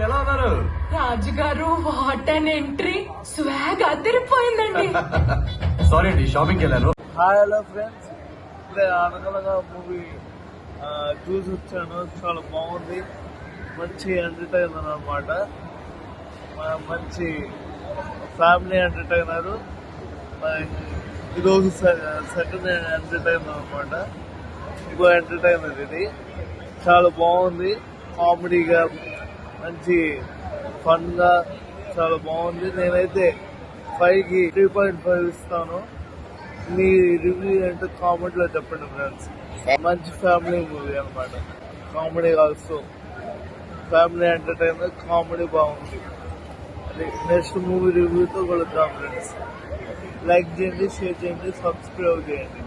ఎలా ఉన్నారు రాజుగారు? వాట్ అండ్ ఎంట్రీ, స్వాగ్ అదిరిపోయిందండి. సారీ అండి, షాపింగ్కి వెళ్ళాను. హాయ్ హలో ఫ్రెండ్స్, ఇప్పుడే అనగనగా మూవీ చూసి వచ్చాను. చాలా బాగుంది, మంచి ఎంటర్టైనర్ అనమాట. మంచి ఫ్యామిలీ ఎంటర్టైనర్. ఈరోజు సెకండ్ ఎంటర్టైనర్ అనమాట. ఇంకో ఎంటర్టైనర్ ఇది. చాలా బాగుంది, కామెడీగా, మంచి ఫన్గా చాలా బాగుంది. నేనైతే 5కి 3.5 ఇస్తాను. మీ రివ్యూ ఏంటో కామెంట్ లో చెప్పండి ఫ్రెండ్స్. మంచి ఫ్యామిలీ మూవీ అనమాట. Comedy also, family entertainer, comedy బాగుంది. అది నెక్స్ట్ మూవీ రివ్యూతో కలుద్దాం ఫ్రెండ్స్. లైక్ చేయండి, షేర్ చేయండి, సబ్స్క్రైబ్ చేయండి.